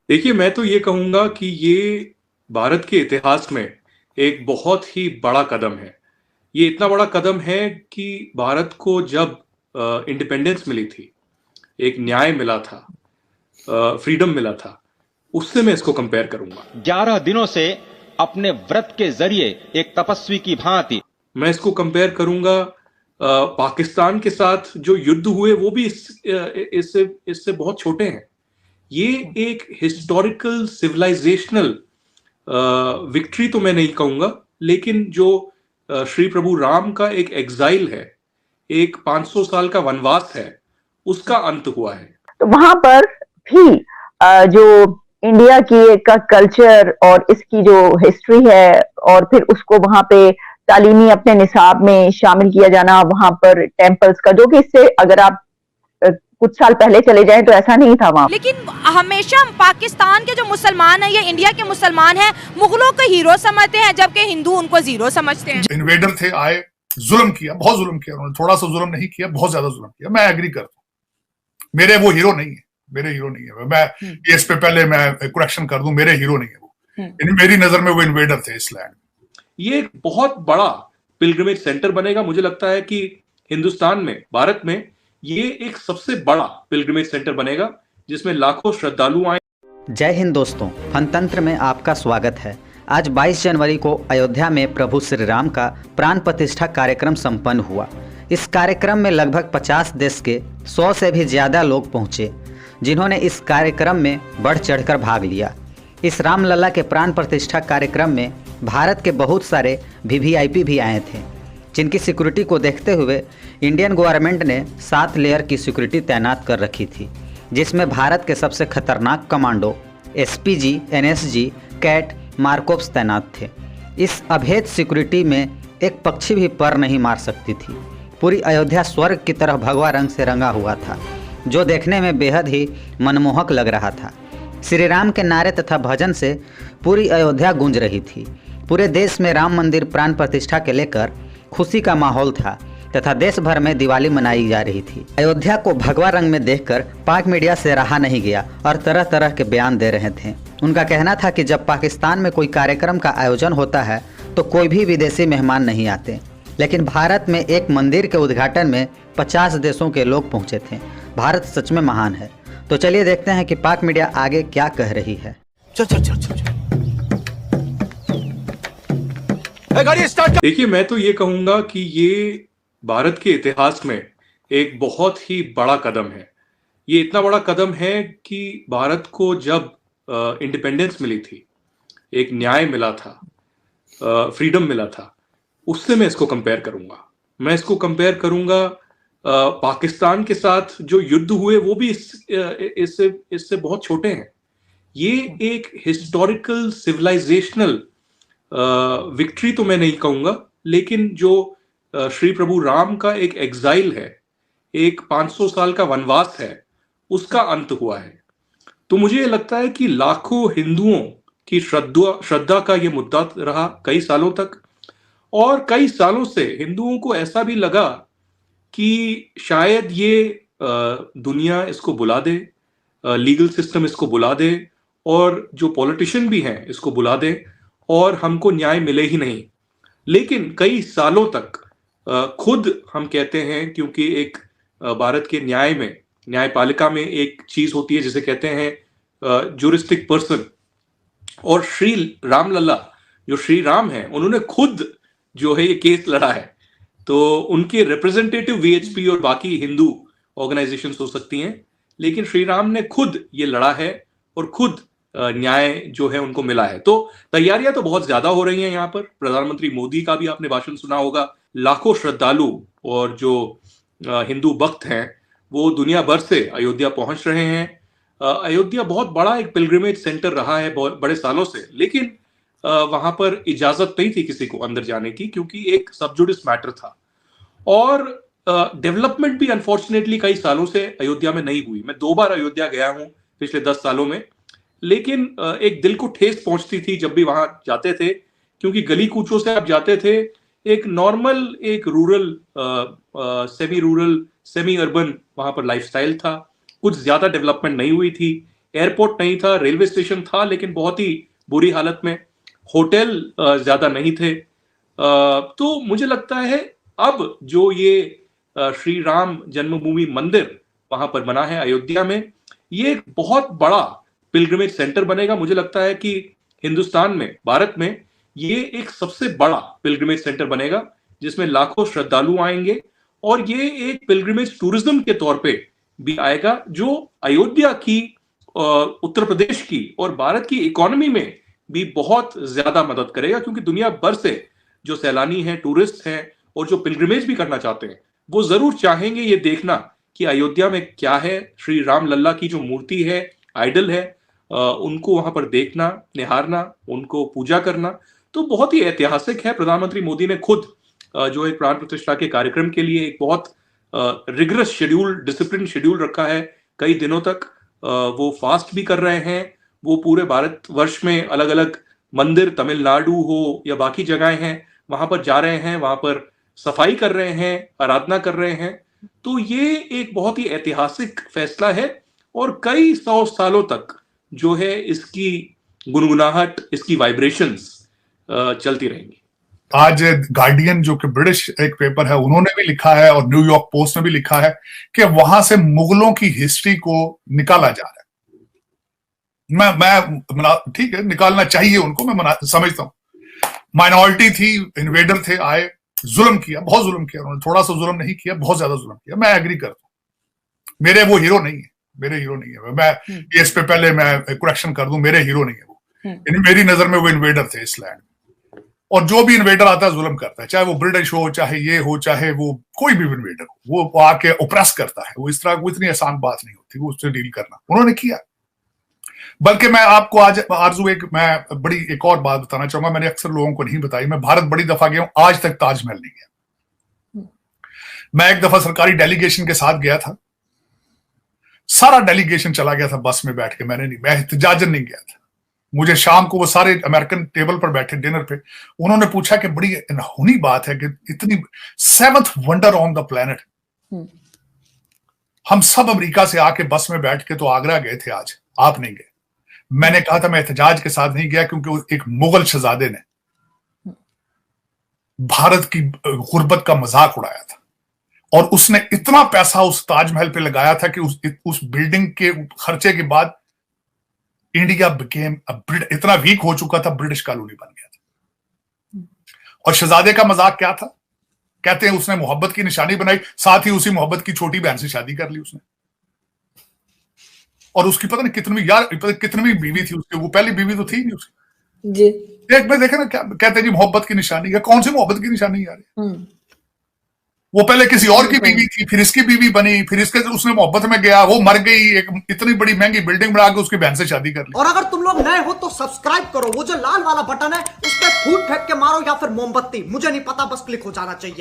देखिए, मैं तो ये कहूँगा कि ये भारत के इतिहास में एक बहुत ही बड़ा कदम है। ये इतना बड़ा कदम है कि भारत को जब इंडिपेंडेंस मिली थी, एक न्याय मिला था, फ्रीडम मिला था, उससे मैं इसको कंपेयर करूँगा। 11 दिनों से अपने व्रत के जरिए एक तपस्वी की भांति मैं इसको कंपेयर करूँगा पाकिस्तान के साथ जो युद्ध हुए वो भी इससे इससे बहुत छोटे हैं। ये एक हिस्टोरिकल सिविलाइजेशनल विक्ट्री तो मैं नहीं कहूंगा, लेकिन जो श्री प्रभु राम का एक एग्जाइल है, एक 500 साल का वनवास है, उसका अंत हुआ है। तो वहां पर भी जो इंडिया की का कल्चर और इसकी जो हिस्ट्री है और फिर उसको वहां पे तालीमी अपने निसाब में शामिल किया जाना, वहां पर टेम्पल्स का, जो कि इससे अगर आप कुछ साल पहले चले जाएं तो ऐसा नहीं था वहां। लेकिन हमेशा पाकिस्तान के जो मुसलमान हैं या इंडिया के मुसलमान हैं मुगलों को हीरो समझते हैं, जबकि हिंदू उनको जीरो समझते हैं। इन्वेडर थे, आए, जुल्म किया, बहुत जुल्म किया उन्होंने, थोड़ा सा जुल्म नहीं किया, बहुत ज्यादा जुल्म किया। मैं एग्री करता हूँ, मेरे वो हीरो नहीं है, मेरे हीरो नहीं है। मैं इस पे पहले मैं करेक्शन कर दूं, मेरे हीरो नहीं है वो। मेरी नजर में वो इन्वेडर थे इस लैंड। ये एक बहुत बड़ा पिलग्रिमेज सेंटर बनेगा। मुझे लगता है कि हिंदुस्तान में, भारत में ये एक सबसे बड़ा पिलग्रिमेज सेंटर बनेगा जिसमें लाखों श्रद्धालु आए। जय हिंद दोस्तों, फनतंत्र में आपका स्वागत है। आज 22 जनवरी को अयोध्या में प्रभु श्री राम का प्राण प्रतिष्ठा कार्यक्रम संपन्न हुआ। इस कार्यक्रम में लगभग 50 देश के 100 से भी ज़्यादा लोग पहुंचे, जिन्होंने इस कार्यक्रम में बढ़ चढ़कर भाग लिया। इस रामलला के प्राण प्रतिष्ठा कार्यक्रम में भारत के बहुत सारे वीवीआईपी भी आए थे, जिनकी सिक्योरिटी को देखते हुए इंडियन गवर्नमेंट ने 7 लेयर की सिक्योरिटी तैनात कर रखी थी, जिसमें भारत के सबसे खतरनाक कमांडो एसपीजी, एनएसजी, कैट, मार्कोप्स तैनात थे। इस अभेद सिक्योरिटी में एक पक्षी भी पर नहीं मार सकती थी। पूरी अयोध्या स्वर्ग की तरह भगवा रंग से रंगा हुआ था, जो देखने में बेहद ही मनमोहक लग रहा था। श्री राम के नारे तथा भजन से पूरी अयोध्या गूंज रही थी। पूरे देश में राम मंदिर प्राण प्रतिष्ठा के लेकर खुशी का माहौल था तथा देश भर में दिवाली मनाई जा रही थी। अयोध्या को भगवा रंग में देखकर पाक मीडिया से रहा नहीं गया और तरह तरह के बयान दे रहे थे। उनका कहना था कि जब पाकिस्तान में कोई कार्यक्रम का आयोजन होता है तो कोई भी विदेशी मेहमान नहीं आते, लेकिन भारत में एक मंदिर के उद्घाटन में 50 देशों के लोग पहुंचे थे। भारत सच में महान है। तो चलिए देखते हैं कि पाक मीडिया आगे क्या कह रही है। चल चल चल चल देखिए, मैं तो ये कहूंगा कि ये भारत के इतिहास में एक बहुत ही बड़ा कदम है। ये इतना बड़ा कदम है कि भारत को जब इंडिपेंडेंस मिली थी, एक न्याय मिला था, फ्रीडम मिला था, उससे मैं इसको कंपेयर करूंगा। मैं इसको कंपेयर करूंगा पाकिस्तान के साथ जो युद्ध हुए वो भी इससे बहुत छोटे हैं। ये एक हिस्टोरिकल सिविलाइजेशनल विक्ट्री तो मैं नहीं कहूंगा, लेकिन जो श्री प्रभु राम का एक एग्जाइल है, एक 500 साल का वनवास है, उसका अंत हुआ है। तो मुझे ये लगता है कि लाखों हिंदुओं की श्रद्धा का ये मुद्दा रहा कई सालों तक, और कई सालों से हिंदुओं को ऐसा भी लगा कि शायद ये दुनिया इसको बुला दे, लीगल सिस्टम इसको बुला दे, और जो पॉलिटिशियन भी हैं इसको बुला दे, और हमको न्याय मिले ही नहीं। लेकिन कई सालों तक खुद हम कहते हैं, क्योंकि एक भारत के न्याय में, न्यायपालिका में एक चीज होती है जिसे कहते हैं ज्यूरिस्टिक पर्सन, और श्री रामलला जो श्री राम है उन्होंने खुद जो है ये केस लड़ा है। तो उनके रिप्रेजेंटेटिव वीएचपी और बाकी हिंदू ऑर्गेनाइजेशंस हो सकती हैं, लेकिन श्री राम ने खुद ये लड़ा है और खुद न्याय जो है उनको मिला है। तो तैयारियां तो बहुत ज्यादा हो रही हैं यहाँ पर। प्रधानमंत्री मोदी का भी आपने भाषण सुना होगा। लाखों श्रद्धालु और जो हिंदू भक्त हैं वो दुनिया भर से अयोध्या पहुंच रहे हैं। अयोध्या बहुत बड़ा एक पिलग्रिमेज सेंटर रहा है बहुत बड़े सालों से, लेकिन वहां पर इजाजत नहीं थी किसी को अंदर जाने की, क्योंकि एक सबजुडिस मैटर था। और डेवलपमेंट भी अनफॉर्चुनेटली कई सालों से अयोध्या में नहीं हुई। मैं 2 बार अयोध्या गया हूं पिछले 10 सालों में, लेकिन एक दिल को ठेस पहुंचती थी जब भी वहां जाते थे, क्योंकि गली कूचों से आप जाते थे। एक नॉर्मल, एक rural, semi rural, semi urban वहां पर लाइफस्टाइल था। कुछ ज्यादा डेवलपमेंट नहीं हुई थी। एयरपोर्ट नहीं था, रेलवे स्टेशन था लेकिन बहुत ही बुरी हालत में, होटल ज्यादा नहीं थे। तो मुझे लगता है अब जो ये श्री राम जन्मभूमि मंदिर वहां पर बना है अयोध्या में, ये एक बहुत बड़ा पिलग्रिमेज सेंटर बनेगा। मुझे लगता है कि हिंदुस्तान में, भारत में ये एक सबसे बड़ा पिलग्रिमेज सेंटर बनेगा जिसमें लाखों श्रद्धालु आएंगे, और ये एक पिलग्रिमेज टूरिज्म के तौर पे भी आएगा जो अयोध्या की, उत्तर प्रदेश की और भारत की इकोनॉमी में भी बहुत ज्यादा मदद करेगा, क्योंकि दुनिया भर से जो सैलानी हैं, टूरिस्ट हैं और जो पिलग्रिमेज भी करना चाहते हैं, वो जरूर चाहेंगे ये देखना कि अयोध्या में क्या है। श्री राम लल्ला की जो मूर्ति है, आइडल है, उनको वहां पर देखना, निहारना, उनको पूजा करना, तो बहुत ही ऐतिहासिक है। प्रधानमंत्री मोदी ने खुद जो एक प्राण प्रतिष्ठा के कार्यक्रम के लिए एक बहुत रिगरस शेड्यूल, डिसिप्लिन शेड्यूल रखा है। कई दिनों तक वो फास्ट भी कर रहे हैं। वो पूरे भारतवर्ष में अलग अलग मंदिर, तमिलनाडु हो या बाकी जगहें हैं, वहां पर जा रहे हैं, वहां पर सफाई कर रहे हैं, आराधना कर रहे हैं। तो ये एक बहुत ही ऐतिहासिक फैसला है और कई 100 सालों तक जो है इसकी गुनगुनाहट, इसकी वाइब्रेशंस चलती रहेंगी। आज गार्डियन जो कि ब्रिटिश एक पेपर है, उन्होंने भी लिखा है और न्यूयॉर्क पोस्ट ने भी लिखा है कि वहां से मुगलों की हिस्ट्री को निकाला जा रहा है। मैं ठीक है, निकालना चाहिए उनको, मैं समझता हूं। माइनॉरिटी थी, इन्वेडर थे, आए, जुल्म किया, बहुत जुल्म किया उन्होंने, थोड़ा सा जुल्म नहीं किया, बहुत ज्यादा जुल्म किया। मैं एग्री करता हूं, मेरे वो हीरो नहीं है, मेरे हीरो नहीं है। मैं इस पे पहले मैं करेक्शन कर दूं, मेरे हीरो नहीं है वो। मेरी नजर में वो इन्वेडर थे इस लैंड में, और जो भी इन्वेडर आता है जुल्म करता है, चाहे वो ब्रिटिश हो, चाहे ये हो, चाहे वो कोई भी इन्वेडर हो, वो आके ओप्रेस करता है। वो इस तरह, वो इतनी आसान बात नहीं होती वो उससे डील करना, उन्होंने किया। बल्कि मैं आपको आज आरजू मैं बड़ी एक और बात बताना चाहूंगा, मैंने अक्सर लोगों को नहीं बताई। मैं भारत बड़ी दफा गया हूं, आज तक ताजमहल नहीं गया। मैं एक दफा सरकारी डेलीगेशन के साथ गया था, सारा डेलीगेशन चला गया था बस में बैठ के, मैं एहतजाजन नहीं गया था। मुझे शाम को वो सारे अमेरिकन टेबल पर बैठे डिनर पे, उन्होंने पूछा कि बड़ी अनहोनी बात है कि इतनी 7th wonder on the planet, हम सब अमेरिका से आके बस में बैठ के तो आगरा गए थे, आज आप नहीं गए। मैंने कहा था मैं एहतजाज के साथ नहीं गया क्योंकि एक मुगल शहजादे ने भारत की गुर्बत का मजाक उड़ाया था, और उसने इतना पैसा उस ताजमहल पे लगाया था कि उस बिल्डिंग के खर्चे के बाद इंडिया बिकेम इतना वीक हो चुका था, ब्रिटिश कॉलोनी बन गया था। और शहजादे का मजाक क्या था? कहते हैं उसने मोहब्बत की निशानी बनाई, साथ ही उसी मोहब्बत की छोटी बहन से शादी कर ली उसने, और उसकी पता नहीं कितनी बीवी थी उसकी, वो पहली बीवी तो थी नहीं उसकी जी। एक बार देखे ना, क्या कहते हैं जी मोहब्बत की निशानी है। कौन सी मोहब्बत की निशानी यार? वो पहले किसी और की बीवी थी, फिर इसकी बीवी बनी, फिर इसके उसने मोहब्बत में गया, वो मर गई, एक इतनी बड़ी महंगी बिल्डिंग बना के उसकी बहन से शादी कर ली। और अगर तुम लोग नए हो तो सब्सक्राइब करो, वो जो लाल वाला बटन है उस पर फूट फेंक के मारो या फिर मोमबत्ती, मुझे नहीं पता, बस क्लिक हो जाना चाहिए।